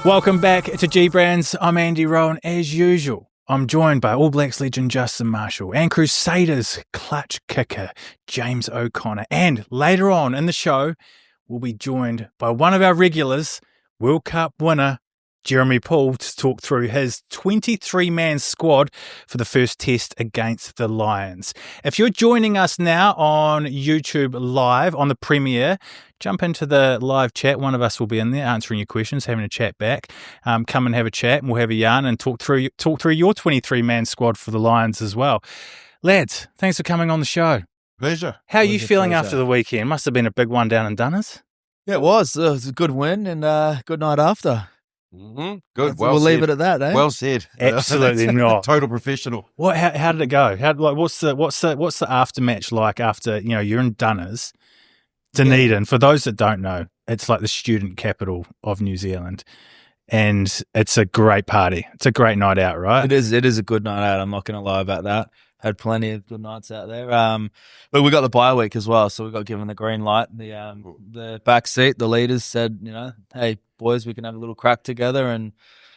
Welcome back to G-Brands. I'm Andy Rowe, and as usual, I'm joined by All Blacks legend Justin Marshall and Crusaders clutch kicker James O'Connor. And later on in the show, we'll be joined by one of our regulars, World Cup winner Jeremy Paul, to talk through his 23-man squad for the first test against the Lions. If you're joining us now on YouTube Live on the premiere, jump into the live chat. One of us will be in there answering your questions, having a chat back. Come and have a chat, and we'll have a yarn and talk through your 23-man squad for the Lions as well. Lads, thanks for coming on the show. Pleasure. How are you feeling after the weekend? Must have been a big one down in Dunners. Yeah, it was. It was a good win and good night after. Mm-hmm. Good. Well we'll said. leave it at that, eh? Well said. Absolutely not. Total professional. What? How did it go? What's the aftermatch like after you're in Dunners, Dunedin? For those that don't know, it's like the student capital of New Zealand, and it's a great party. It's a great night out, right? It is. It is a good night out. I'm not going to lie about that. Had plenty of good nights out there. But we got the bye week as well, so we got given the green light. The back seat, the leaders said, hey boys, we can have a little crack together and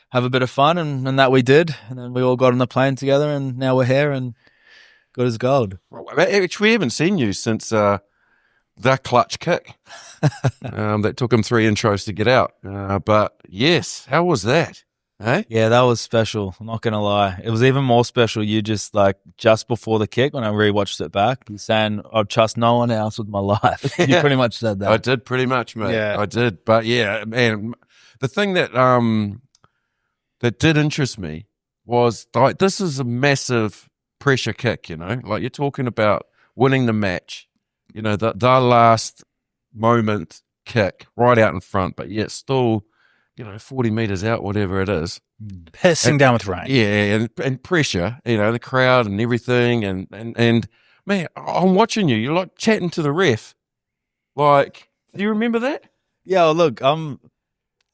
have a bit of fun, and that we did. And then we all got on the plane together, and now we're here and good as gold. Actually, we haven't seen you since the clutch kick. That took him 3 intros to get out. But yes, how was that? Hey? Yeah, that was special. I'm not going to lie. It was even more special. You just before the kick, when I rewatched it back, you're saying, I'd trust no one else with my life. You pretty much said that. I did pretty much, mate. Yeah. I did. But yeah, man, the thing that that did interest me was this is a massive pressure kick, like you're talking about winning the match, the last moment kick right out in front, but yet still 40 meters out, whatever it is. Pissing down with rain. Yeah, and pressure, the crowd and everything. And man, I'm watching you. You're like chatting to the ref. Like, do you remember that? Yeah, well, look,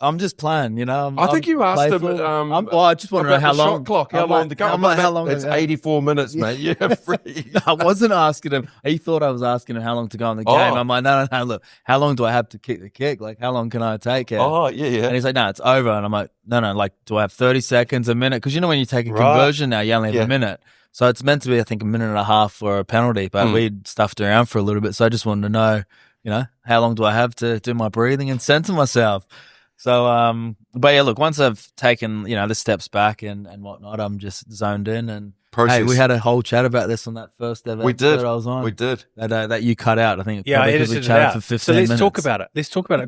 I'm just playing, I think you asked him. I just want to know how long. Shot clock, how long to go? How long? It's 84 minutes, mate. You're free. I wasn't asking him. He thought I was asking him how long to go in the game. I'm like, no. Look, how long do I have to kick the kick? Like, how long can I take it? Oh, yeah. And he's like, no, it's over. And I'm like, no. Like, do I have 30 seconds, a minute? Because when you take a conversion now, you only have a minute. So it's meant to be, I think, a minute and a half for a penalty. But we stuffed around for a little bit. So I just wanted to know, how long do I have to do my breathing and center myself? So, but yeah, look, once I've taken, the steps back and whatnot, I'm just zoned in. And hey, we had a whole chat about this on that first ever episode I was on. We did. That you cut out, I think. Yeah, I edited we it out. For 15 minutes. Let's talk about it.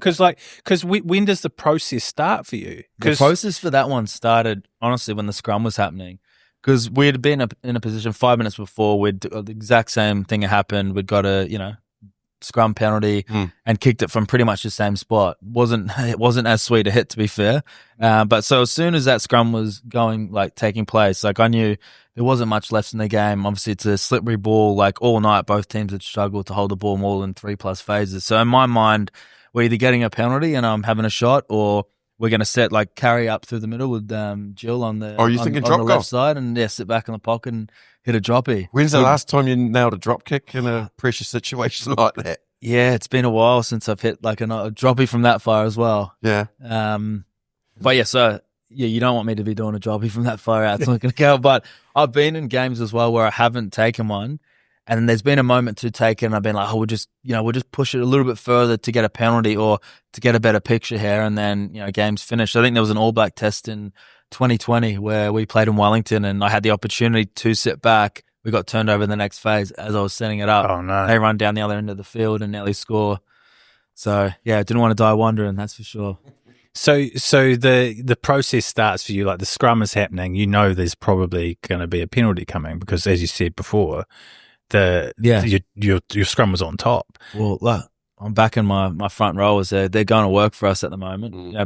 Because when does the process start for you? The process for that one started, honestly, when the scrum was happening. Because we had been in a position 5 minutes before, the exact same thing had happened. We'd got a, scrum penalty and kicked it from pretty much the same spot. It wasn't as sweet a hit, to be fair. But so as soon as that scrum was taking place, I knew there wasn't much left in the game. Obviously, it's a slippery ball. All night, both teams had struggled to hold the ball more than 3+ phases. So in my mind, we're either getting a penalty and I'm having a shot, or we're going to set carry up through the middle with Jill on the left side, and sit back in the pocket and hit a droppy. When's the last time you nailed a drop kick in a pressure situation like that? Yeah, it's been a while since I've hit a droppy from that far as well. Yeah. But you don't want me to be doing a droppy from that far out. It's not going to go. But I've been in games as well where I haven't taken one, and then there's been a moment to take it, and I've been like, we'll just push it a little bit further to get a penalty or to get a better picture here, and then game's finished. I think there was an All Black test in 2020 where we played in Wellington, and I had the opportunity to sit back. We got turned over in the next phase as I was setting it up. Oh no! They run down the other end of the field and nearly score. So yeah, I didn't want to die wondering, that's for sure. So the process starts for you, the scrum is happening. There's probably going to be a penalty coming because, as you said before, your scrum was on top. Well, look, I'm back in my front rowers. They're going to work for us at the moment.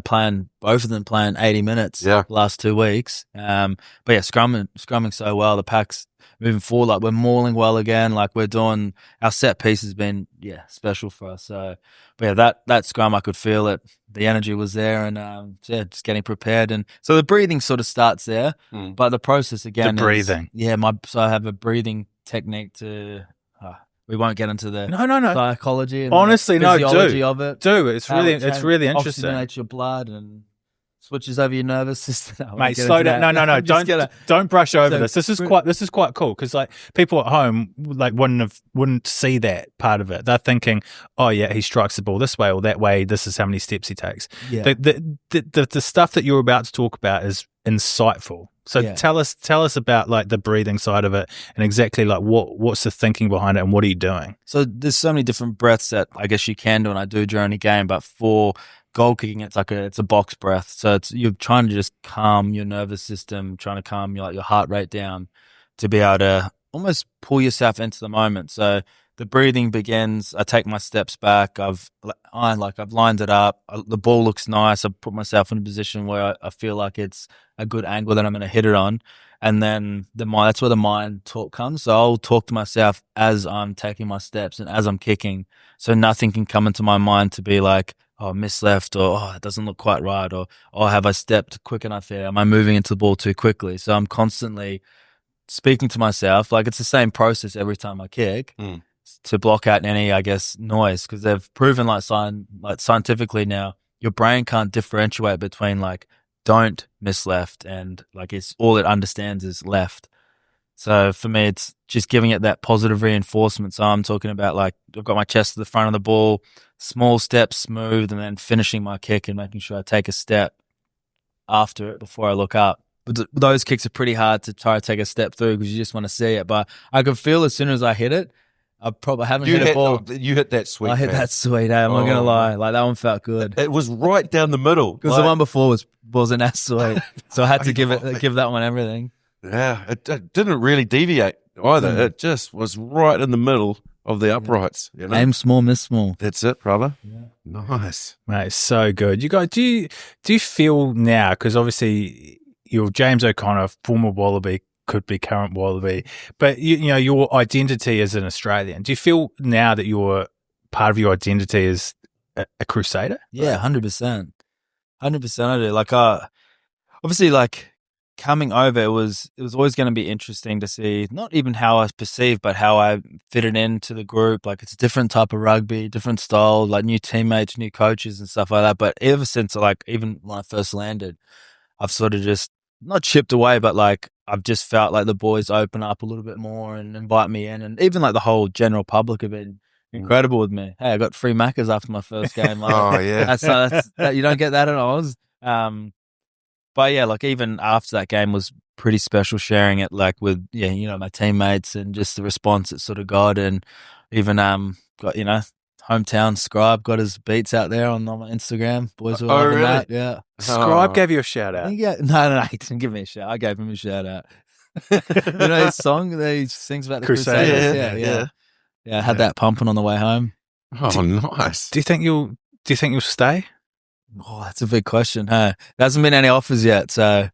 Both of them playing 80 minutes the last 2 weeks. But yeah, scrumming so well. The pack's moving forward. We're mauling well again. We're doing our set piece has been special for us. So, but yeah, that scrum, I could feel it. The energy was there, and just getting prepared. And so the breathing sort of starts there, but the process again. The breathing. So I have a breathing technique to. We won't get into the no psychology and honestly, the physiology no, of it. It's really interesting. Oxygenates your blood, and switches over your nervous system. Mate, slow down. No. Don't brush over this. This is quite cool because like people at home like wouldn't see that part of it. They're thinking, oh yeah, he strikes the ball this way or that way. This is how many steps he takes. Yeah. The stuff that you're about to talk about is insightful. So tell us about like the breathing side of it and exactly like what's the thinking behind it and what are you doing? So there's so many different breaths that I guess you can do and I do during a game, but for goal kicking, it's a box breath. So you're trying to just calm your nervous system, trying to calm your heart rate down to be able to almost pull yourself into the moment. So the breathing begins. I take my steps back. I've lined it up. The ball looks nice. I put myself in a position where I feel like it's a good angle that I'm going to hit it on. And then that's where the mind talk comes. So I'll talk to myself as I'm taking my steps and as I'm kicking. So nothing can come into my mind to be like, oh, miss left, or oh, it doesn't look quite right, or oh, have I stepped quick enough here? Am I moving into the ball too quickly? So I'm constantly speaking to myself. Like it's the same process every time I kick. To block out any, I guess, noise, because they've proven like scientifically now, your brain can't differentiate between like don't miss left and like it's all it understands is left. So for me, it's just giving it that positive reinforcement. So I'm talking about like I've got my chest to the front of the ball, small steps, smooth, and then finishing my kick and making sure I take a step after it before I look up. But those kicks are pretty hard to try to take a step through because you just want to see it. But I could feel as soon as I hit it, I probably haven't hit a ball. You hit that sweet. I hit that sweet. I'm not gonna lie. Like that one felt good. It was right down the middle. Because the one before wasn't as sweet, so I had to give that one everything. Yeah, it didn't really deviate either. It just was right in the middle of the uprights. You know? Aim small, miss small. That's it, brother. Yeah. Nice, mate. So good. You guys, do you feel now? Because obviously you're James O'Connor, former Wallaby. Could be current Wallaby, but you know your identity as an Australian. Do you feel now that your part of your identity is a Crusader? Yeah, 100%, 100%. I do. Like, obviously, like coming over, it was always going to be interesting to see not even how I was perceived, but how I fitted into the group. Like, it's a different type of rugby, different style, like new teammates, new coaches, and stuff like that. But ever since, like, even when I first landed, I've sort of just not chipped away, but like I've just felt like the boys open up a little bit more and invite me in, and even like the whole general public have been incredible with me. Hey, I got free Maccas after my first game. Like, oh yeah, that's you don't get that in Oz. But yeah, like even after that game was pretty special, sharing it like with my teammates and just the response it sort of got, and even got hometown Scribe got his beats out there on my Instagram. Boys were loving really? that. Yeah. Scribe gave you a shout out. No, he didn't give me a shout. I gave him a shout out. You know his song that he sings about the Crusaders? Yeah, I had that pumping on the way home. Oh, nice. Do you think you'll stay? Oh, that's a big question. Hey, there hasn't been any offers yet, so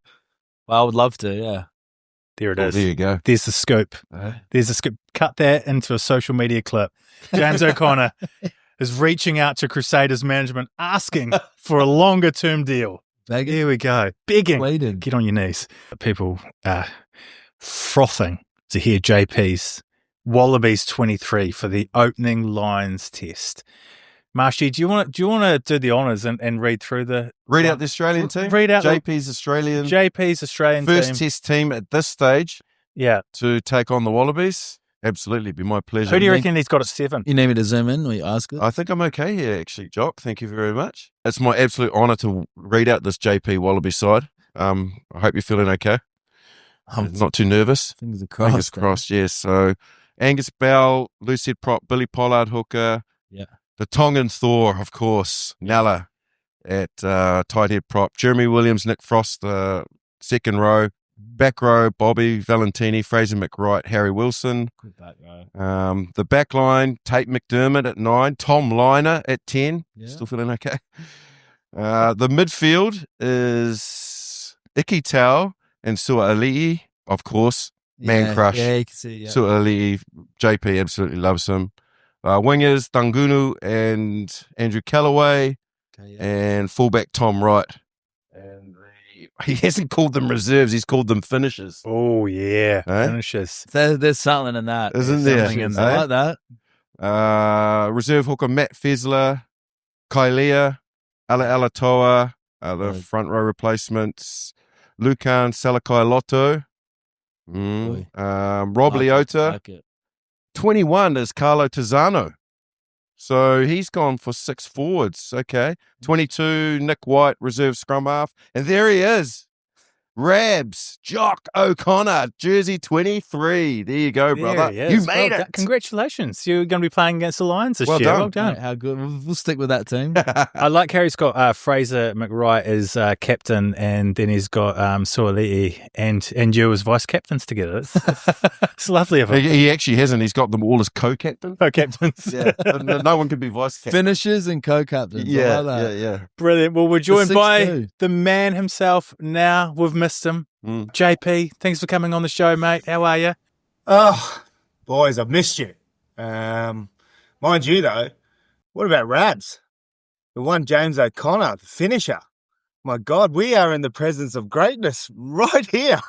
I would love to. Yeah. There it is. There you go. There's the scoop. There's the scoop. Cut that into a social media clip. James O'Connor is reaching out to Crusaders management, asking for a longer term deal. Begging? Here we go. Begging. Pleading. Get on your knees. People are frothing to hear JP's Wallabies 23 for the opening lines test. Marshy, do you want to do the honours and read through read out the Australian team? Read out JP's Australian first team. Test team at this stage. Yeah. To take on the Wallabies. Absolutely, be my pleasure. Who do you reckon he's got at 7? You need me to zoom in or you ask it? I think I'm okay here, actually, Jock. Thank you very much. It's my absolute honour to read out this JP Wallaby side. I hope you're feeling okay. I'm not too nervous. Fingers crossed. Fingers crossed, yes. So Angus Bell, Lucid Prop, Billy Pollard hooker. Yeah. The Tongan Thor, of course. Nella at tight head prop. Jeremy Williams, Nick Frost, second row. Back row, Bobby Valentini, Fraser McWright, Harry Wilson. Good back row. The back line, Tate McDermott at 9, Tom Liner at 10. Yeah. Still feeling okay. The midfield is Iki Tau and Sua'ali'i, of course. Man crush. Yeah, you can see. Yeah. Sua'ali'i, JP absolutely loves him. Wingers, Dangunu and Andrew Callaway. Okay, yeah. And fullback Tom Wright. And he hasn't called them reserves, he's called them finishers. Oh, yeah. Eh? Finishers. There's something in that. Isn't there? Something in there. I like that. Reserve hooker Matt Fezler, Kailea, Ala Alatoa, The front row replacements, Lucan Salakai-Lotto, Rob Leota. Like it. 21 is Carlo Tizzano. So he's gone for 6 forwards. Okay. 22, Nick White, reserve scrum half. And there he is. Rabs, Jock O'Connor, jersey 23. There you go, brother. There he is. You made it. Congratulations. You're going to be playing against the Lions this Well year. done. Well done. Mate, how good. We'll stick with that team. I like how he's got Fraser McWright as captain, and then he's got Suoli'i and you as vice captains together. It's lovely of him. He actually hasn't. He's got them all as co-captain. Co-captains. Yeah. No one can be vice captain. Finishers and co-captains. I like that. yeah. Brilliant. Well, we're joined by 6'2". the man himself now. We've missed him. JP, thanks for coming on the show, mate. How are you? Oh, boys, I've missed you. Mind you, though, what about Rabs? The one James O'Connor, the finisher. My God, we are in the presence of greatness right here.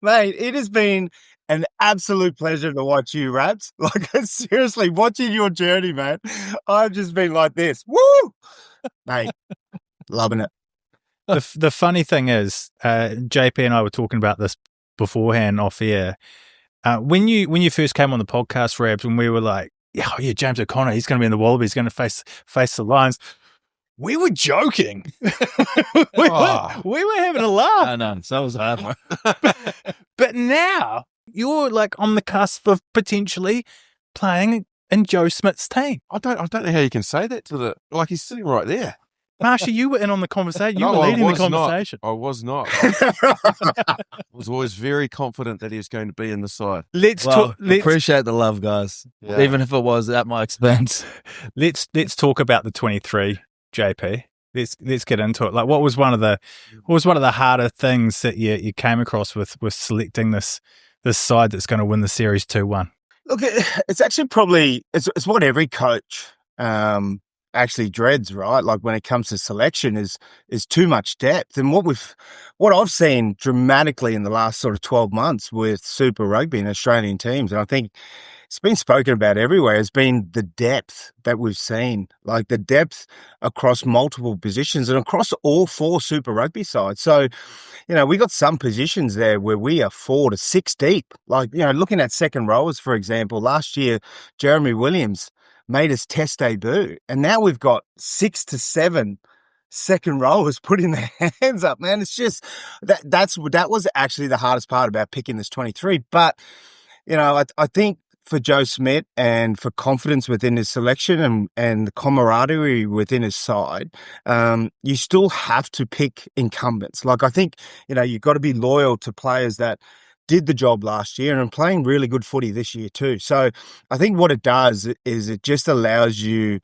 Mate, it has been an absolute pleasure to watch you, Rabs. Like, seriously, watching your journey, man. I've just been like this. Woo! Mate, loving it. The funny thing is, JP and I were talking about this beforehand off air. When you first came on the podcast, Rabs, when we were like, oh yeah, James O'Connor, he's going to be in the Wallabies, he's going to face the Lions. We were joking. we were having a laugh. I know. So was I. But now you're like on the cusp of potentially playing in Joe Smith's team. I don't know how you can say that like he's sitting right there. Marsha, you were in on the conversation. You No, were I leading the was conversation. I was not. I was always very confident that he was going to be in the side. Let's appreciate the love, guys. Yeah. Even if it was at my expense. Let's talk about the 23, JP. Let's get into it. Like, what was one of the harder things that you came across with selecting this side that's going to win the series 2-1? Look, it's actually probably it's what every coach actually dreads, right? Like when it comes to selection is too much depth. And what I've seen dramatically in the last sort of 12 months with Super Rugby and Australian teams, and I think it's been spoken about everywhere, has been the depth that we've seen, like the depth across multiple positions and across all 4 Super Rugby sides. So, we got some positions there where we are 4 to 6 deep. Like, looking at second rowers, for example, last year, Jeremy Williams made his test debut, and now we've got 6 to 7 second rowers putting their hands up, man. It's just that was actually the hardest part about picking this 23. But I think for Joe Smith and for confidence within his selection and the camaraderie within his side, you still have to pick incumbents. Like, I think you've got to be loyal to players that did the job last year and playing really good footy this year too. So I think what it does is it just allows you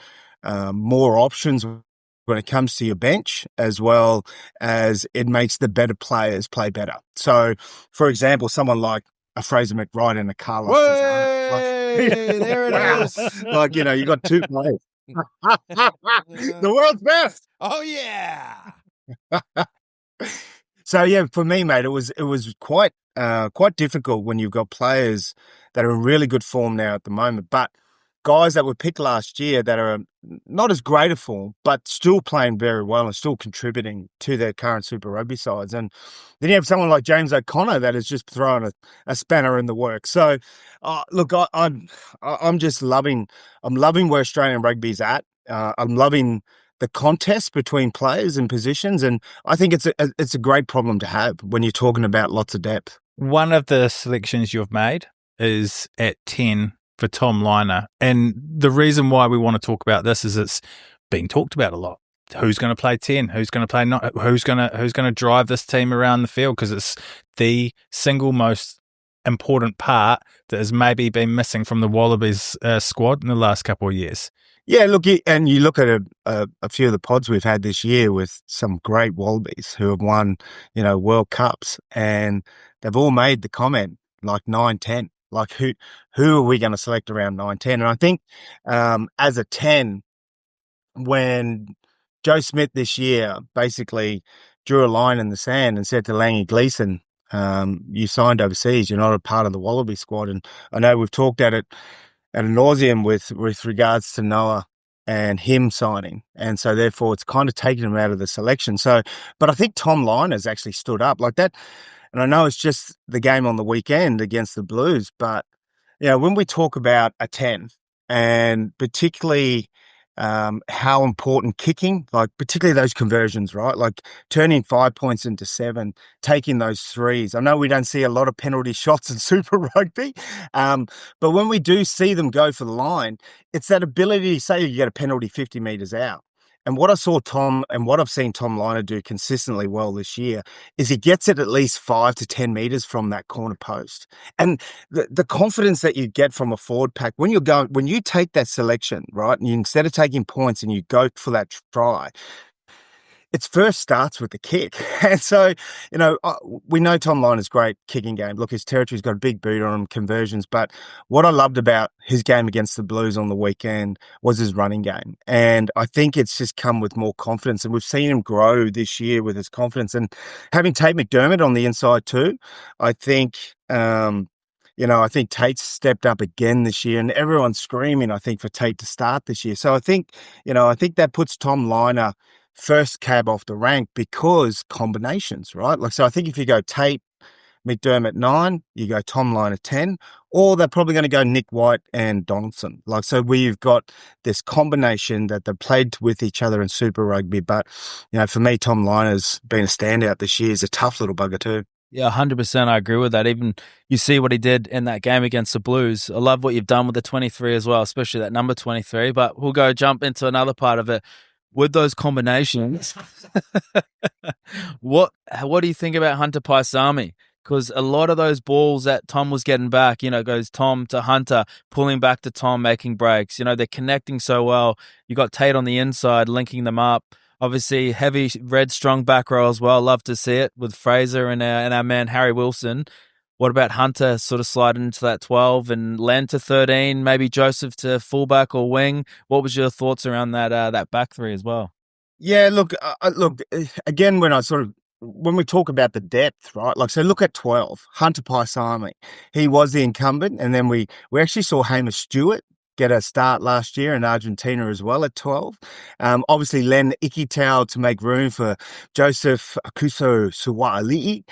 more options when it comes to your bench, as well as it makes the better players play better. So, for example, someone like a Fraser McWright and a Carlos Way! There it is. Like, you got 2 players. The world's best. Oh, yeah. So, yeah, for me, mate, it was quite difficult when you've got players that are in really good form now at the moment, but guys that were picked last year that are not as great a form, but still playing very well and still contributing to their current Super Rugby sides. And then you have someone like James O'Connor that has just thrown a spanner in the works. So, look, I'm just loving where Australian rugby's at. I'm loving the contest between players and positions, and I think it's a great problem to have when you're talking about lots of depth. One of the selections you've made is at 10 for Tom Liner. And the reason why we want to talk about this is it's being talked about a lot. Who's going to play 10? Who's going to play not? Who's going to drive this team around the field? Because it's the single most important part that has maybe been missing from the Wallabies squad in the last couple of years. Yeah, look, and you look at a few of the pods we've had this year with some great Wallabies who have won, World Cups, and they've all made the comment like 9-10. Like, who are we going to select around 9-10? And I think as a 10, when Joe Smith this year basically drew a line in the sand and said to Langy Gleeson, you signed overseas, you're not a part of the Wallaby squad. And I know we've talked at it ad nauseum with regards to Noah and him signing. And so therefore it's kind of taken him out of the selection. So, but I think Tom Liner's actually stood up like that. And I know it's just the game on the weekend against the Blues, but when we talk about a 10 and particularly how important kicking, like particularly those conversions, right? Like turning 5 points into 7, taking those threes. I know we don't see a lot of penalty shots in Super Rugby, but when we do see them go for the line, it's that ability to say you get a penalty 50 metres out. And what I saw Tom and what I've seen Tom Liner do consistently well this year is he gets it at least 5 to 10 metres from that corner post. And the confidence that you get from a forward pack when you take that selection, right, and instead of taking points and you go for that try, it first starts with the kick. And so, we know Tom Liner's great kicking game. Look, his territory's got a big boot on him, conversions. But what I loved about his game against the Blues on the weekend was his running game. And I think it's just come with more confidence. And we've seen him grow this year with his confidence. And having Tate McDermott on the inside too, I think, I think Tate's stepped up again this year, and everyone's screaming, I think, for Tate to start this year. So I think that puts Tom Liner first cab off the rank because combinations, right? Like, so I think if you go Tate, McDermott 9, you go Tom Liner 10, or they're probably going to go Nick White and Donaldson. Like, so we've got this combination that they've played with each other in Super Rugby. But, for me, Tom Liner's been a standout this year. He's a tough little bugger too. Yeah, 100%. I agree with that. Even you see what he did in that game against the Blues. I love what you've done with the 23 as well, especially that number 23. But we'll jump into another part of it. With those combinations, what do you think about Hunter Paisami? Because a lot of those balls that Tom was getting back, goes Tom to Hunter, pulling back to Tom, making breaks. They're connecting so well. You got Tate on the inside, linking them up. Obviously, heavy red strong back row as well. Love to see it with Fraser and our man Harry Wilson. What about Hunter sort of sliding into that 12 and Len to 13, maybe Joseph to fullback or wing? What was your thoughts around that back three as well? Yeah, look, again, when we talk about the depth, right? Like, so look at 12, Hunter Paisami. He was the incumbent, and then we actually saw Hamish Stewart get a start last year in Argentina as well at 12. Obviously, Len Ikitau to make room for Joseph Akuso Suwa'ali'i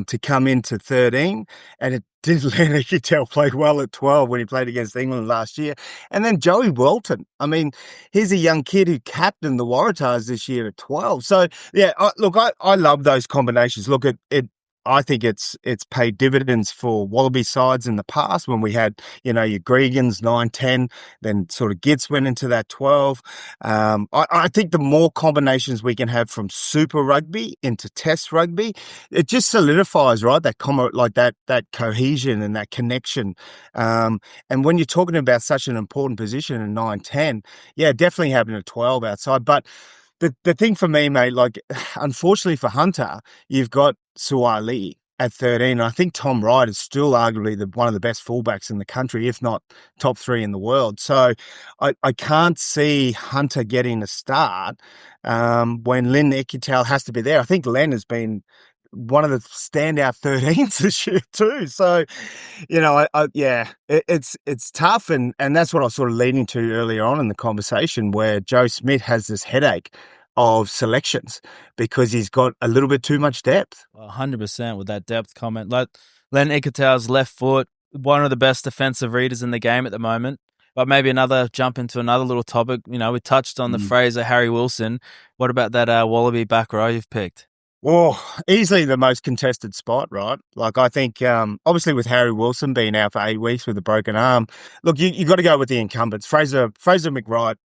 to come into 13. And it did Len Ikitau play well at 12 when he played against England last year. And then Joey Welton. I mean, he's a young kid who captained the Waratahs this year at 12. So, yeah, I love those combinations. Look, I think it's paid dividends for Wallaby sides in the past when we had, your Gregans 9, 10, then sort of Gitz went into that 12. I think the more combinations we can have from Super Rugby into Test Rugby, it just solidifies, right, that cohesion and that connection. And when you're talking about such an important position in 9, 10, yeah, definitely having a 12 outside. But the thing for me, mate, like, unfortunately for Hunter, you've got Suwa'ali'i at 13. I think Tom Wright is still arguably one of the best fullbacks in the country, if not top 3 in the world. So I can't see Hunter getting a start when Len Ikitau has to be there. I think Len has been one of the standout 13s this year too. So, it's tough. And that's what I was sort of leading to earlier on in the conversation, where Joe Smith has this headache of selections because he's got a little bit too much depth. 100% with that depth comment. Like Len Ikitau's left foot, one of the best defensive readers in the game at the moment. But maybe jump into another little topic. We touched on the Fraser, Harry Wilson. What about that Wallaby back row you've picked? Well, easily the most contested spot, right? Like, I think, obviously with Harry Wilson being out for 8 weeks with a broken arm, look, you got to go with the incumbents. Fraser McWright,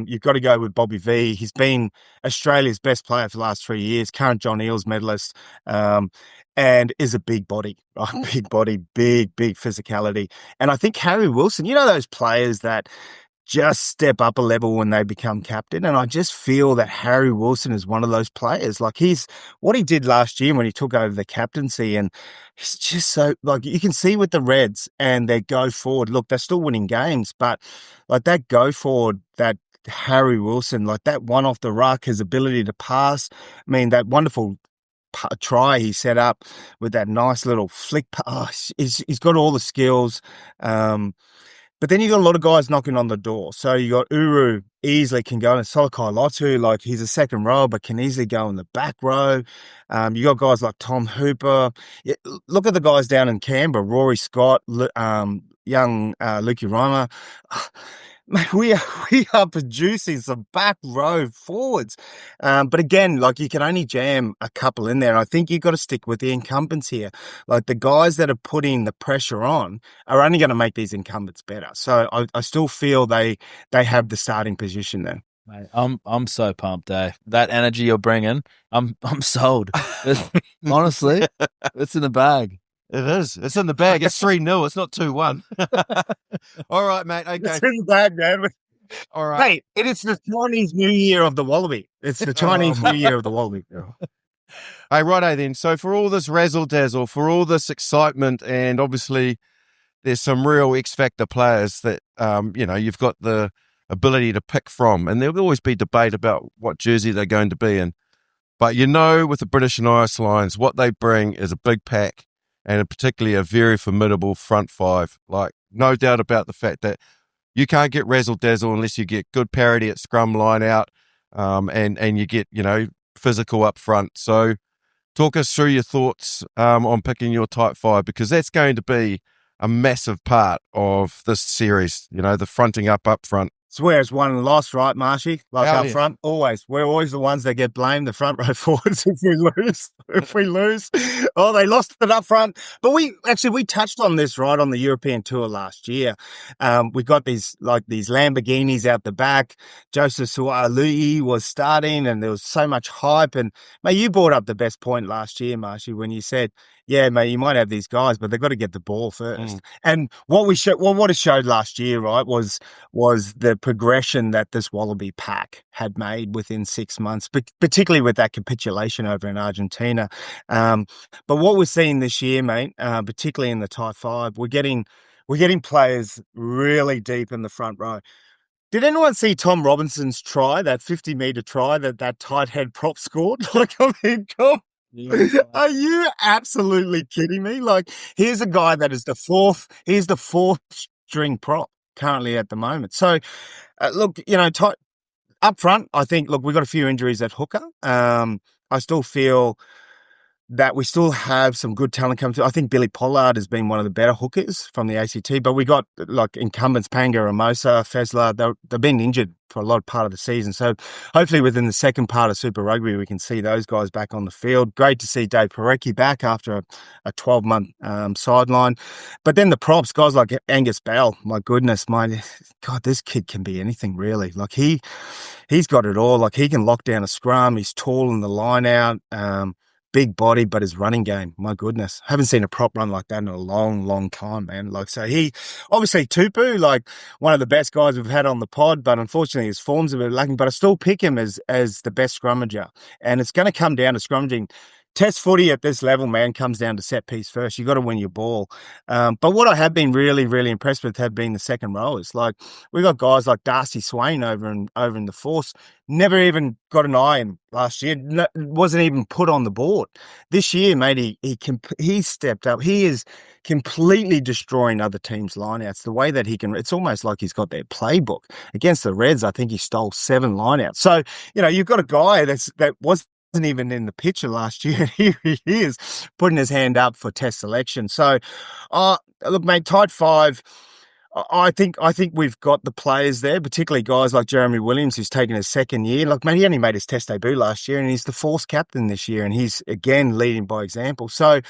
you've got to go with Bobby V. He's been Australia's best player for the last 3 years, current John Eales medalist, and is a big body, right? Big body, big physicality. And I think Harry Wilson, those players that just step up a level when they become captain. And I just feel that Harry Wilson is one of those players. Like, he's what he did last year when he took over the captaincy, and he's just so, like, you can see with the Reds and their go forward. Look, they're still winning games, but like that go forward, that Harry Wilson, like that one off the ruck, his ability to pass. I mean, that wonderful try he set up with that nice little flick pass. He's got all the skills. But then you got a lot of guys knocking on the door. So you got Uru easily can go, and Solokai Lotu, like he's a second row, but can easily go in the back row. You got guys like Tom Hooper. Look at the guys down in Canberra, Rory Scott, young Lukey Reimer. Mate, we are producing some back row forwards. But again, like you can only jam a couple in there. I think you've got to stick with the incumbents here. Like the guys that are putting the pressure on are only going to make these incumbents better. So I still feel they have the starting position there. Mate, I'm so pumped, Dave. That energy you're bringing, I'm sold. Honestly, it's in the bag. It is. It's in the bag. It's 3-0. It's not 2-1. All right, mate. Okay. It's in the bag, man. All right. Mate, it is the Chinese New Year of the Wallaby. It's the Chinese New Year of the Wallaby. Hey, righto then. So for all this razzle-dazzle, for all this excitement, and obviously there's some real X-Factor players that, you've got the ability to pick from, and there'll always be debate about what jersey they're going to be in. But with the British and Irish Lions, what they bring is a big pack, and particularly a very formidable front five. Like, no doubt about the fact that you can't get razzle-dazzle unless you get good parity at scrum line out, and you get, physical up front. So talk us through your thoughts on picking your type five, because that's going to be a massive part of this series, the fronting up front. It's where it's won and lost, right, Marshy? Like Hell up yeah. front, always. We're always the ones that get blamed, the front row forwards, if we lose. Oh, they lost it up front. But we touched on this, right, on the European tour last year. We got these Lamborghinis out the back. Joseph Suaalii was starting, and there was so much hype. And, mate, you brought up the best point last year, Marshy, when you said, yeah, mate, you might have these guys, but they've got to get the ball first. And what it showed last year, right, was the progression that this Wallaby pack had made within 6 months, particularly with that capitulation over in Argentina. But what we're seeing this year, mate, particularly in the Type 5, we're getting players really deep in the front row. Did anyone see Tom Robinson's try, that 50-metre try that tight head prop scored? Like, I mean, come. Are you absolutely kidding me? Like, here's a guy that is the fourth string prop currently at the moment. So, look, up front, I think, look, we've got a few injuries at hooker. I still feel that we still have some good talent coming through. I think Billy Pollard has been one of the better hookers from the ACT, but we got like incumbents, Panga, Ramosa, Fezler. They've been injured for a lot of part of the season. So hopefully within the second part of Super Rugby, we can see those guys back on the field. Great to see Dave Parecki back after a 12-month sideline. But then the props, guys like Angus Bell, my goodness, God, this kid can be anything really. Like he's got it all. Like he can lock down a scrum. He's tall in the line out. Big body, but his running game, my goodness. Haven't seen a prop run like that in a long, long time, man. Like, so he, obviously Tupu, like one of the best guys we've had on the pod, but unfortunately his form's a bit lacking, but I still pick him as the best scrummager. And it's going to come down to scrummaging. Test footy at this level, man, comes down to set piece first. You got to win your ball. But what I have been really, really impressed with have been the second rowers. Like we got guys like Darcy Swain over in the Force. Never even got an eye in last year. Wasn't even put on the board. This year, mate, he stepped up. He is completely destroying other teams' lineouts. The way that he can, it's almost like he's got their playbook. Against the Reds, I think he stole 7 lineouts. So, you've got a guy that wasn't even in the picture last year. Here he is putting his hand up for test selection. So, look, mate, tight 5. I think we've got the players there, particularly guys like Jeremy Williams, who's taken his second year. Look, mate, he only made his test debut last year, and he's the Force captain this year, and he's again leading by example. So,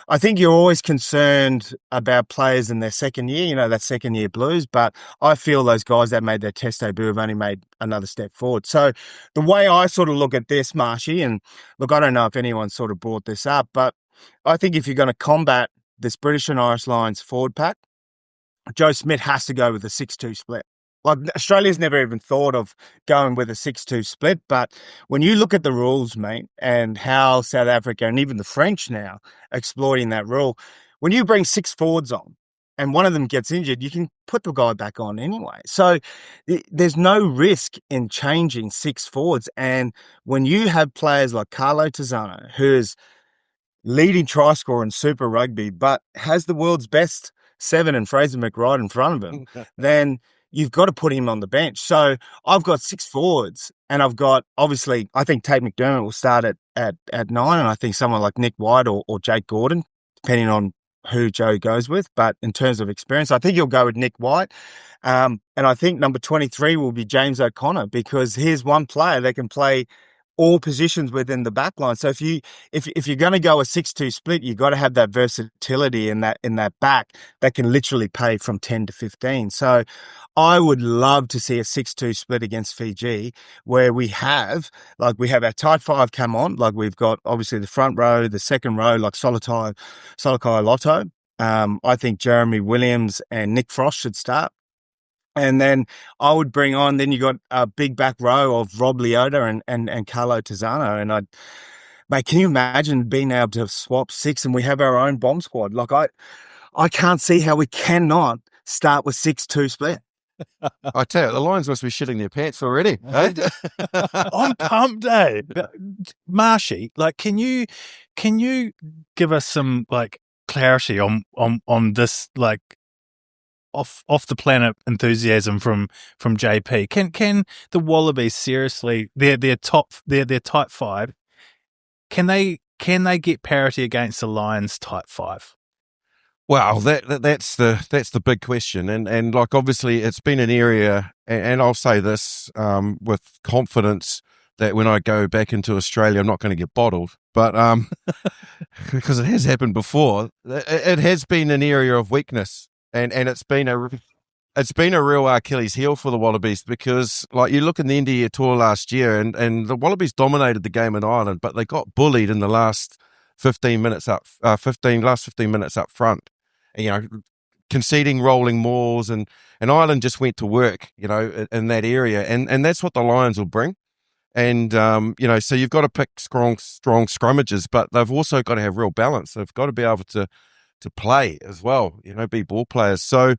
I think you're always concerned about players in their second year, that second year blues. But I feel those guys that made their test debut have only made another step forward. So, the way I sort of look at this, Marshy, and look, I don't know if anyone sort of brought this up, but I think if you're going to combat this British and Irish Lions forward pack, Joe Smith has to go with a 6-2 split. Like Australia's never even thought of going with a 6-2 split, but when you look at the rules, mate, and how South Africa and even the French now exploiting that rule, when you bring 6 forwards on and one of them gets injured, you can put the guy back on anyway. So there's no risk in changing 6 forwards. And when you have players like Carlo Tizzano, who's leading try scorer in Super Rugby, but has the world's best 7 and Fraser McRide in front of him, then you've got to put him on the bench. So I've got 6 forwards, and I've got, obviously, I think Tate McDermott will start at 9, and I think someone like Nick White or Jake Gordon, depending on who Joe goes with. But in terms of experience, I think he'll go with Nick White. And I think number 23 will be James O'Connor, because here's one player that can play all positions within the back line. So if you're going to go a 6-2 split, you've got to have that versatility in that back that can literally play from 10 to 15. So I would love to see a 6-2 split against Fiji, where we have our tight 5 come on. Like, we've got obviously the front row, the second row, like Solokai Lotto. I think Jeremy Williams and Nick Frost should start. And then I would bring on, then you got a big back row of Rob Leota and Carlo Tizzano. And can you imagine being able to swap 6 and we have our own bomb squad? Like, I can't see how we cannot start with 6-2 split. I tell you, the Lions must be shitting their pants already. Eh? I'm pumped, eh? Marshy, like, can you give us some like clarity on this, like, off the planet enthusiasm from JP? Can the Wallabies seriously, their tight 5, can they get parity against the Lions tight 5? Well, that's the big question, and like, obviously it's been an area, and I'll say this with confidence, that when I go back into Australia, I'm not going to get bottled, but because it has happened before, it has been an area of weakness. And it's been a real Achilles heel for the Wallabies, because, like, you look in the India tour last year, and the Wallabies dominated the game in Ireland, but they got bullied in the last 15 minutes up front, and, conceding rolling mauls, and Ireland just went to work, in that area, and that's what the Lions will bring. And so you've got to pick strong scrummages, but they've also got to have real balance. They've got to be able to play as well, be ball players. So,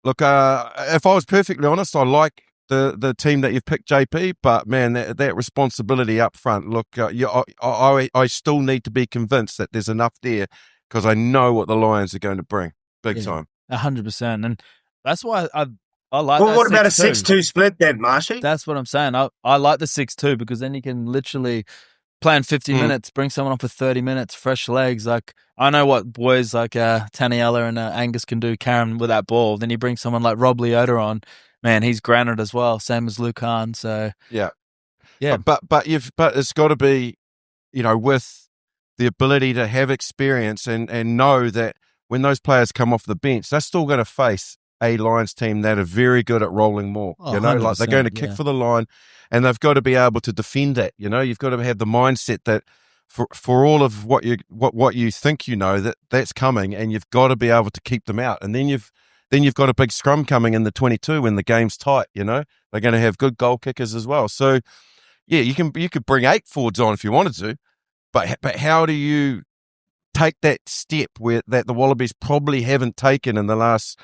look, if I was perfectly honest, I like the team that you've picked, JP, but man, that responsibility up front, look, I still need to be convinced that there's enough there, because I know what the Lions are going to bring big time. 100%. And that's why I like Well, that. what about a 6-2 split then, Marshy? That's what I'm saying. I like the 6-2, because then you can literally plan 50 minutes, bring someone on for 30 minutes, fresh legs. Like, I know what boys like Taniela and Angus can do, Karen, with that ball. Then you bring someone like Rob Leota on, man, he's granite as well, same as Luke Hahn. So yeah. But it's got to be, with the ability to have experience and know that when those players come off the bench, they're still going to face a Lions team that are very good at rolling more. Like, they're going to kick for the line, and they've got to be able to defend that. You've got to have the mindset that for all of what you think that's coming, and you've got to be able to keep them out. And then you've got a big scrum coming in the 22 when the game's tight. They're going to have good goal kickers as well. So yeah, you could bring 8 forwards on if you wanted to, but how do you take that step that the Wallabies probably haven't taken in the last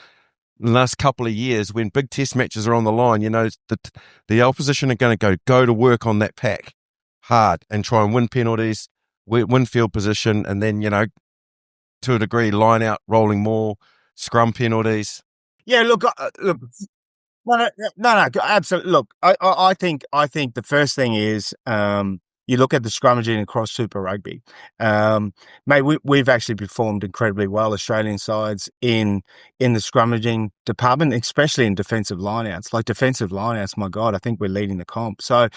couple of years, when big test matches are on the line? The opposition are going to go to work on that pack hard and try and win penalties, win field position, and then, to a degree, line out, rolling more, scrum penalties. Yeah, look. No, absolutely. Look, I think the first thing is, you look at the scrummaging across Super Rugby. Mate, we've actually performed incredibly well, Australian sides, in the scrummaging department, especially in defensive lineouts. Like, defensive lineouts, my God, I think we're leading the comp. So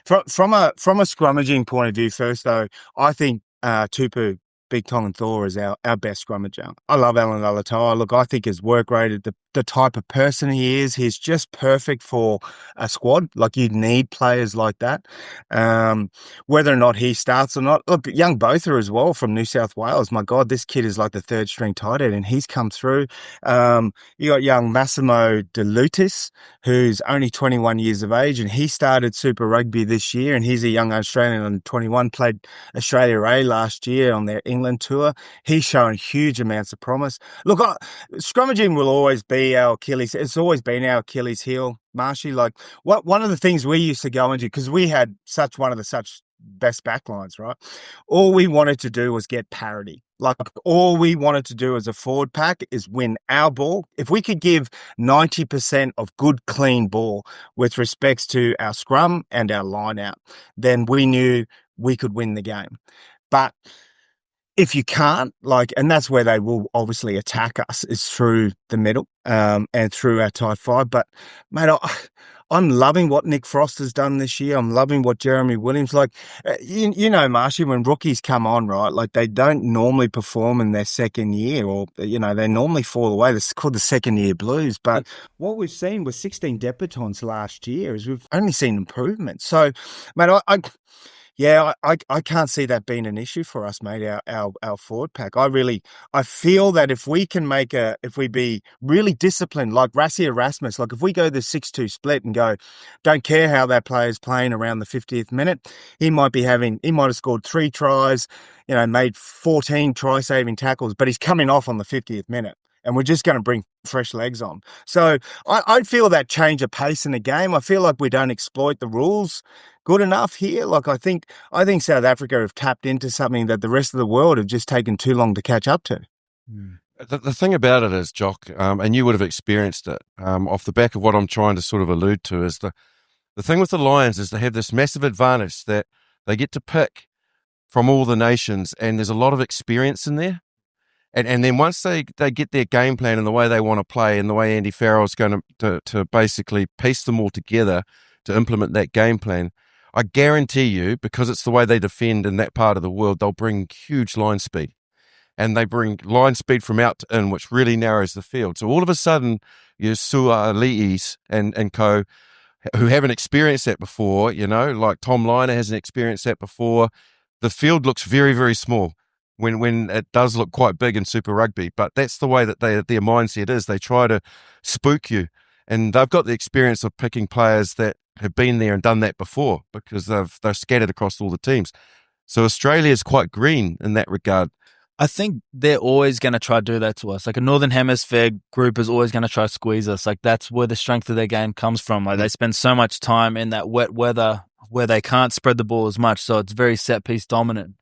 from a scrummaging point of view, first though, I think Tupu Big Tongan Thor is our best scrummager. I love Alan Alatoa. Look, I think his work rate, the type of person he is, he's just perfect for a squad. Like, you need players like that. Whether or not he starts or not. Look, young Botha as well from New South Wales. My God, this kid is like the 3rd string tight end, and he's come through. You got young Massimo De Lutis, who's only 21 years of age, and he started Super Rugby this year, and he's a young Australian under 21, played Australia A last year on their England tour. He's shown huge amounts of promise. Look, scrummaging will always be our Achilles. It's always been our Achilles heel, Marshy. Like, one of the things we used to go into, because we had such best backlines, right? All we wanted to do was get parity. Like, all we wanted to do as a forward pack is win our ball. If we could give 90% of good, clean ball with respects to our scrum and our line out, then we knew we could win the game. But if you can't, like, and that's where they will obviously attack us, is through the middle and through our tight five. But, mate, I'm loving what Nick Frost has done this year. I'm loving what Jeremy Williams, like, you know, Marshy, when rookies come on, right, like, they don't normally perform in their second year, or, you know, they normally fall away. It's called the second year blues. But what we've seen with 16 debutantes last year is we've only seen improvement. So, mate, I can't see that being an issue for us, mate, our forward pack. I feel that if we be really disciplined, like Rassie Erasmus, like if we go the 6-2 split and go, don't care how that player's playing around the 50th minute, he might have scored 3 tries, you know, made 14 try-saving tackles, but he's coming off on the 50th minute. And we're just going to bring fresh legs on. So I feel that change of pace in the game. I feel like we don't exploit the rules good enough here. Like, I think South Africa have tapped into something that the rest of the world have just taken too long to catch up to. The thing about it is, Jock, and you would have experienced it off the back of what I'm trying to sort of allude to, is the thing with the Lions is they have this massive advantage that they get to pick from all the nations, and there's a lot of experience in there. And then once they get their game plan and the way they want to play and the way Andy Farrell's going to basically piece them all together to implement that game plan, I guarantee you, because it's the way they defend in that part of the world, they'll bring huge line speed. And they bring line speed from out to in, which really narrows the field. So all of a sudden, your Sua'ali'is and co, who haven't experienced that before, you know, like Tom Liner hasn't experienced that before, the field looks very, very small. When it does look quite big in Super Rugby, but that's the way that their mindset is. They try to spook you, and they've got the experience of picking players that have been there and done that before, because they're scattered across all the teams. So Australia is quite green in that regard. I think they're always going to try to do that to us. Like, a Northern Hemisphere group is always going to try to squeeze us. Like, that's where the strength of their game comes from. Like, they spend so much time in that wet weather where they can't spread the ball as much, so it's very set piece dominant.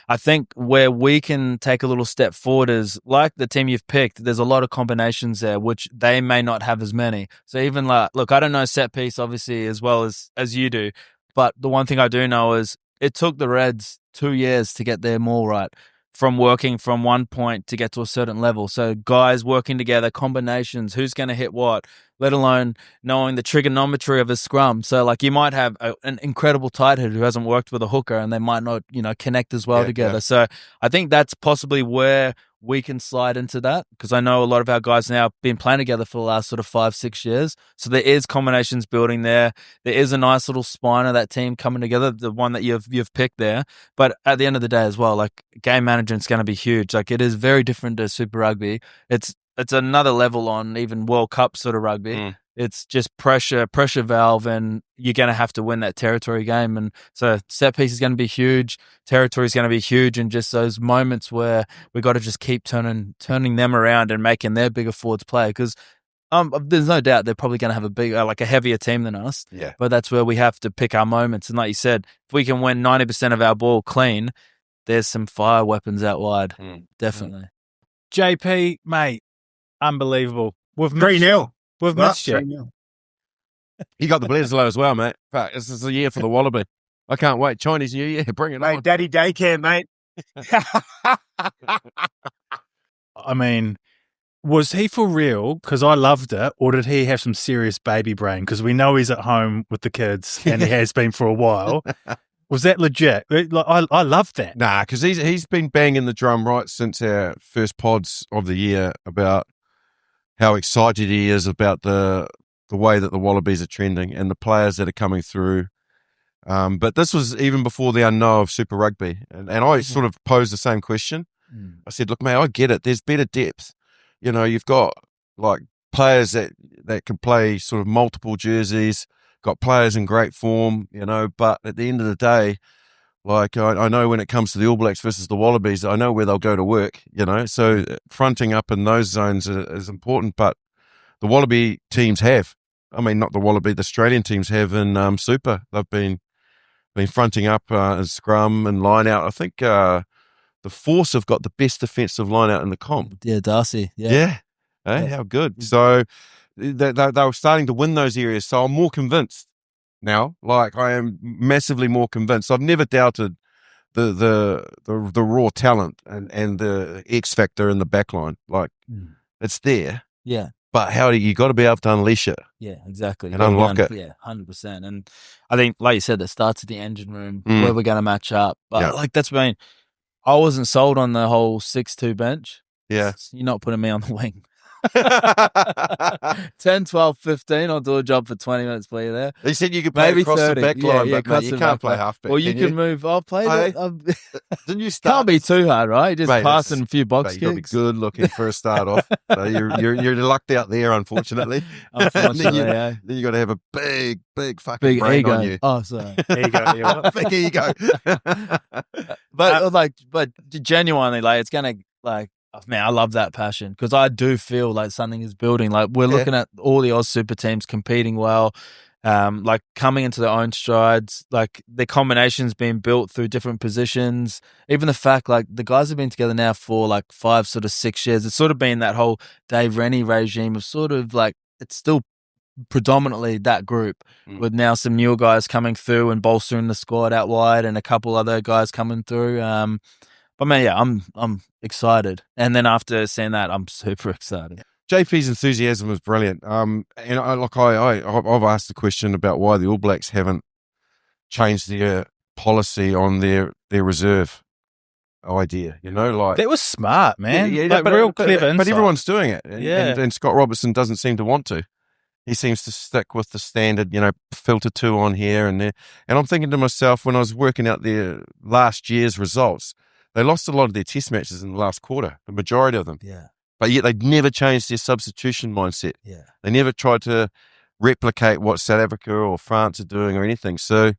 I think where we can take a little step forward is, like the team you've picked, there's a lot of combinations there, which they may not have as many. So even like, look, I don't know set piece, obviously, as well as you do. But the one thing I do know is it took the Reds 2 years to get their maul right, from working from one point to get to a certain level. So guys working together, combinations, who's going to hit what, let alone knowing the trigonometry of a scrum. So, like, you might have an incredible tight head who hasn't worked with a hooker, and they might not, you know, connect as well together. Yeah. So I think that's possibly where we can slide into that, because I know a lot of our guys now have been playing together for the last sort of 5-6 years. So there is combinations building there. There is a nice little spine of that team coming together, the one that you've picked there. But at the end of the day as well, like, game management's going to be huge. Like, it is very different to Super Rugby. It's another level on even World Cup sort of rugby. It's just pressure valve, and you're going to have to win that territory game. And so set piece is going to be huge. Territory is going to be huge. And just those moments where we got to just keep turning them around and making their bigger forwards play. Because there's no doubt they're probably going to have a big, like a heavier team than us. Yeah. But that's where we have to pick our moments. And like you said, if we can win 90% of our ball clean, there's some fire weapons out wide. Definitely. JP, mate, unbelievable. We've 3-0. We've missed you. You got the Bledisloe as well, mate. In fact, this is a year for the Wallaby. I can't wait. Chinese New Year, bring it on. Daddy daycare, mate. I mean, was he for real? Because I loved it. Or did he have some serious baby brain? Because we know he's at home with the kids, and he has been for a while. Was that legit? I loved that. Nah, because he's been banging the drum right since our first pods of the year about how excited he is about the way that the Wallabies are trending and the players that are coming through. But this was even before the unknown of Super Rugby. And I sort of posed the same question. I said, look, mate, I get it. There's better depth. You know, you've got like players that can play sort of multiple jerseys, got players in great form, you know, but at the end of the day, like I know when it comes to the All Blacks versus the Wallabies, I know where they'll go to work, you know, so fronting up in those zones is important, but the Wallaby teams have. I mean, not the Wallaby, the Australian teams have in Super. They've been been fronting up in scrum and line out. I think the Force have got the best defensive line out in the comp. Yeah, Darcy. Hey, how good. So they were starting to win those areas. So I'm more convinced now. Like, I am massively more convinced. I've never doubted the raw talent and the X factor in the back line. Like, it's there. Yeah. But you got to be able to unleash it. Yeah, exactly. And unlock it. Yeah, 100%. And I think, like you said, that starts at the engine room, where we're going to match up. But like, that's when I wasn't sold on the whole 6-2 bench. Yeah. You're not putting me on the wing. 10, 12, 15, I'll do a job for 20 minutes for you there. He said you could play maybe across 30. the back line, but mate, you can't play line. halfback. Well, you can move. I'll play. Didn't you start? Can't be too hard, right? Just mate, passing a few box you've got to be kicks. good looking for a start off. So you're lucked out there, unfortunately. Unfortunately, then you got to have a big fucking brain ego on you. Oh, sorry. Ego. Big ego. but genuinely, like, it's gonna, like, man, I love that passion, because I do feel like something is building. Like, we're looking at all the Oz Super teams competing well, like coming into their own strides, like the combinations being built through different positions. Even the fact, like, the guys have been together now for like 5, sort of 6 years. It's sort of been that whole Dave Rennie regime of sort of like, it's still predominantly that group, with now some newer guys coming through and bolstering the squad out wide, and a couple other guys coming through. But man, yeah, I'm excited. And then after seeing that, I'm super excited. JP's enthusiasm was brilliant. And I've asked the question about why the All Blacks haven't changed their policy on their reserve idea. You know, like, That was smart, man. but real clever But insight. everyone's doing it. Yeah. And Scott Robertson doesn't seem to want to. He seems to stick with the standard, filter 2 on here and there. And I'm thinking to myself, when I was working out their last year's results, they lost a lot of their test matches in the last quarter, the majority of them. Yeah. But yet they never changed their substitution mindset. Yeah. They never tried to replicate what South Africa or France are doing or anything. So,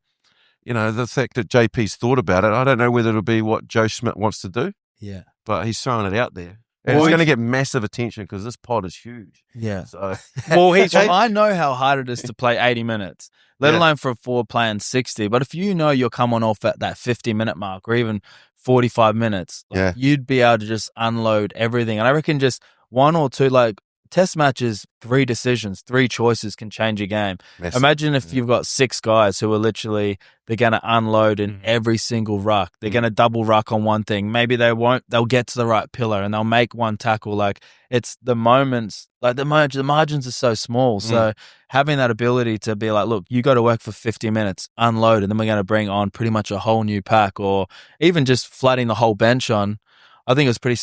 the fact that JP's thought about it, I don't know whether it'll be what Joe Schmidt wants to do. Yeah. But he's throwing it out there. And it's going to get massive attention because this pod is huge. Yeah. So, I know how hard it is to play 80 minutes, let alone for a forward playing 60. But if you're coming off at that 50-minute mark, or even 45 minutes, you'd be able to just unload everything. And I reckon just 1 or 2, like, test matches, 3 decisions, 3 choices can change a game. Massive. Imagine if you've got 6 guys who are literally, they're going to unload in every single ruck. They're going to double ruck on one thing. Maybe they'll get to the right pillar and they'll make one tackle. Like, it's the moments, like the margins are so small. So having that ability to be like, look, you got to work for 50 minutes, unload, and then we're going to bring on pretty much a whole new pack, or even just flooding the whole bench on. I think it was pretty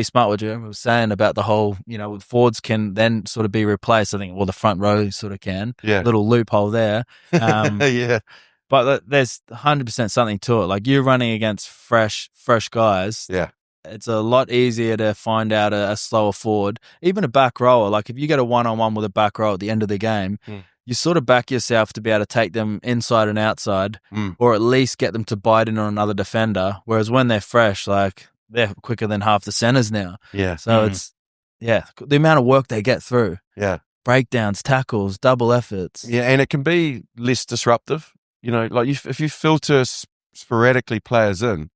smart what Jeremy was saying about the whole, with forwards can then sort of be replaced. I think, the front row sort of can. Yeah. Little loophole there. Yeah. But there's 100% something to it. Like, you're running against fresh guys. Yeah. It's a lot easier to find out a slower forward. Even a back rower. Like, if you get a one-on-one with a back row at the end of the game, you sort of back yourself to be able to take them inside and outside, or at least get them to bite in on another defender. Whereas when they're fresh, like, they're quicker than half the centers now. Yeah. So it's, the amount of work they get through. Yeah. Breakdowns, tackles, double efforts. Yeah, and it can be less disruptive. Like, if you filter sporadically players in,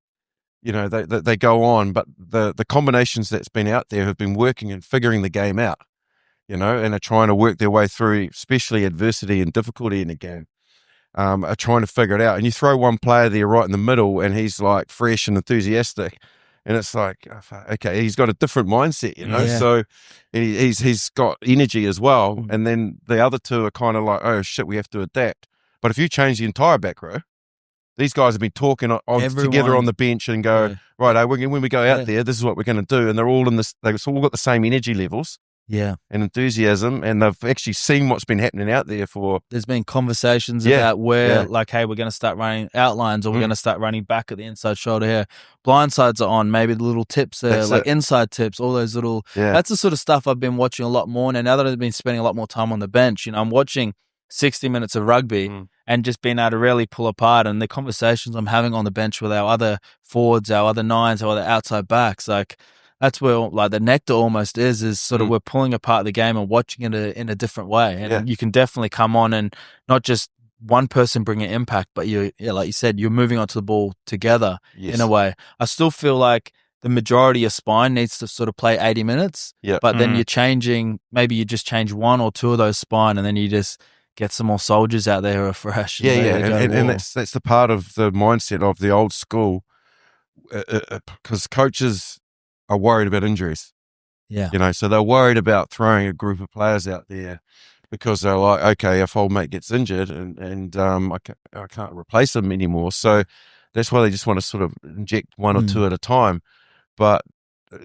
they go on, but the combinations that's been out there have been working and figuring the game out, and are trying to work their way through, especially adversity and difficulty in the game. Are trying to figure it out. And you throw one player there right in the middle and he's like fresh and enthusiastic. And it's like, okay, he's got a different mindset, So he's got energy as well. And then the other 2 are kind of like, oh shit, we have to adapt. But if you change the entire back row, these guys have been talking together on the bench and go, right, when we go out there, this is what we're going to do. And they're all they've all got the same energy levels. Yeah. And enthusiasm. And they've actually seen what's been happening out there There's been conversations about where, like, hey, we're going to start running outlines, or we're going to start running back at the inside shoulder here. Blindsides are on, maybe the little tips there, inside tips, all those little, that's the sort of stuff I've been watching a lot more. Now that I've been spending a lot more time on the bench, I'm watching 60 minutes of rugby and just being able to really pull apart, and the conversations I'm having on the bench with our other forwards, our other nines, our other outside backs, like, that's where, like, the nectar almost is sort of we're pulling apart the game and watching it in a different way. And you can definitely come on and not just one person bringing impact, but like you said, you're moving onto the ball together in a way. I still feel like the majority of spine needs to sort of play 80 minutes, but then you're changing, maybe you just change one or two of those spine and then you just get some more soldiers out there who are fresh. And that's the part of the mindset of the old school, because coaches are worried about injuries. Yeah. You know, so they're worried about throwing a group of players out there because they're like, okay, if old mate gets injured and I can't replace him anymore. So that's why they just want to sort of inject one or two at a time. But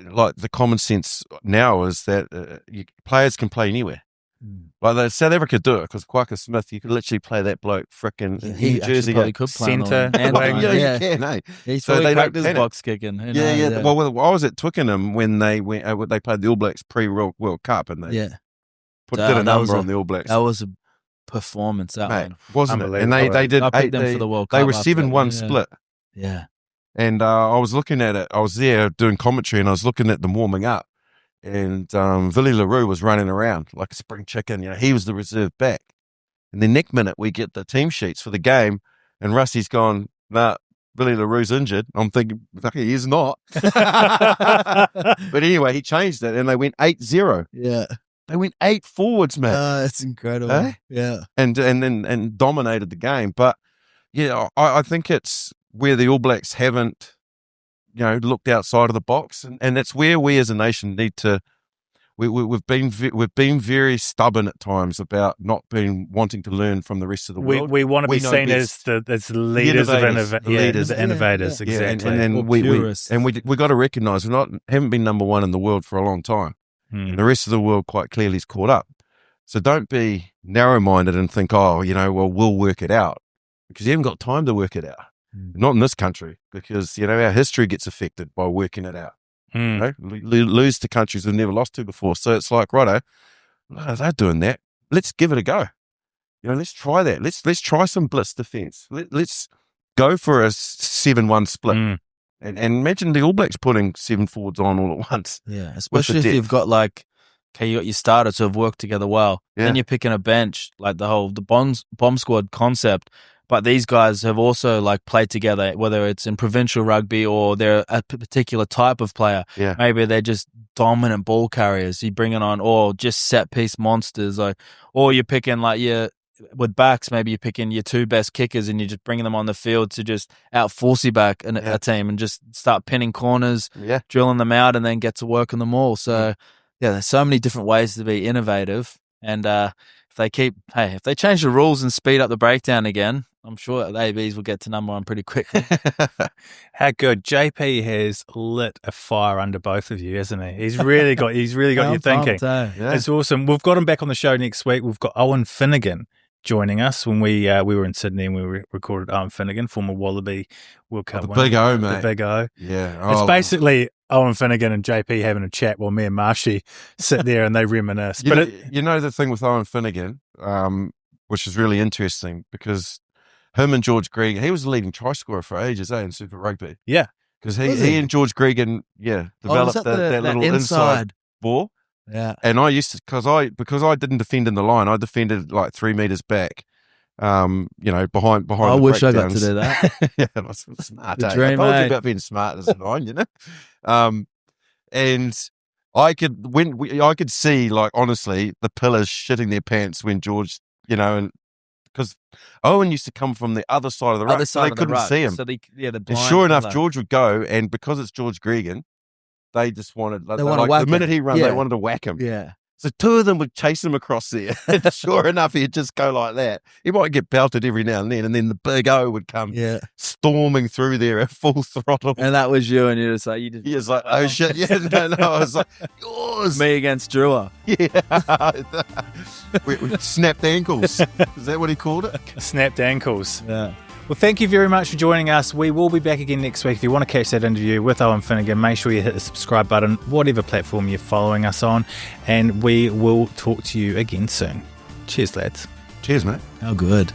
like the common sense now is that players can play anywhere. Like South Africa do it because Kwaka Smith, you could literally play that bloke frickin' he jersey. Probably could play centre. you can, eh? He's So probably they don't practiced panic. box kicking. Well, I was at Twickenham when they played the All Blacks pre-World Cup and they did a number on the All Blacks. That was a performance, that Mate, one. wasn't it? And they did. I picked them for the World Cup. They were 7-1 split. Yeah. And I was looking at it. I was there doing commentary, and I was looking at them warming up. And Billy LaRue was running around like a spring chicken. You know, he was the reserve back. And the next minute, we get the team sheets for the game, and Rusty's gone, nah, Billy LaRue's injured. I'm thinking, he is not. But anyway, he changed it, and they went 8-0. Yeah. They went 8 forwards, man. That's incredible. Eh? Yeah. And dominated the game. But yeah, I think it's where the All Blacks haven't, you know, looked outside of the box, and that's where we as a nation need to. We've been very stubborn at times about not wanting to learn from the rest of the world. We want to be seen as the leaders of innovators, Yeah, exactly. and we got to recognise we haven't been number one in the world for a long time. And the rest of the world quite clearly is caught up. So don't be narrow-minded and think, we'll work it out, because you haven't got time to work it out. Not in this country, because, you know, our history gets affected by working it out. You know, lose to countries we've never lost to before. So it's like, righto, they're doing that. Let's give it a go. You know, let's try that. Let's try some blitz defence. Let's go for a 7-1 split. And imagine the All Blacks putting 7 forwards on all at once. Yeah, especially if you've got you got your starters who have worked together well. Yeah. Then you're picking a bench, like the bomb squad concept. But these guys have also played together, whether it's in provincial rugby or they're a particular type of player. Yeah. Maybe they're just dominant ball carriers. You bring it on, or just set piece monsters, or you're picking with backs. Maybe you're picking your 2 best kickers and you're just bringing them on the field to just out-force back a team and just start pinning corners, drilling them out, and then get to work on them all. So there's so many different ways to be innovative, and if they change the rules and speed up the breakdown again, I'm sure the ABs will get to number 1 pretty quickly. How good. JP has lit a fire under both of you, hasn't he? He's really got you thinking. It's awesome. We've got him back on the show next week. We've got Owen Finnegan joining us. When we were in Sydney and we recorded Owen Finnegan, former Wallaby World Cup winner. Big O, mate. The Big O. Yeah. It's basically Owen Finnegan and JP having a chat while me and Marshy sit there and they reminisce. You know the thing with Owen Finnegan, which is really interesting, because him and George Gregan, he was the leading try scorer for ages, in Super Rugby. Yeah. Because he and George Gregan, developed that little inside ball. Yeah. And I used to, because I didn't defend in the line, I defended 3 meters back, behind I wish I got to do that. Yeah, I was smart. The I dream, told you mate. about being smart as a 9, you know? And I could see, honestly, the pillars shitting their pants when George, and because Owen used to come from the other side of the ruck, so they couldn't see him. So and sure enough, George would go, and because it's George Gregan, they just wanted, the minute he ran, they wanted to whack him. Yeah. So 2 of them would chase him across there. And sure enough, he'd just go like that. He might get belted every now and then the Big O would come storming through there at full throttle. And that was you, and you're just like, he was like, oh shit, no, I was like, yours. Me against Drewer. Yeah. we snapped ankles. Is that what he called it? Snapped ankles. Yeah. Well, thank you very much for joining us. We will be back again next week. If you want to catch that interview with Owen Finnegan, make sure you hit the subscribe button, whatever platform you're following us on, and we will talk to you again soon. Cheers, lads. Cheers, mate. How good.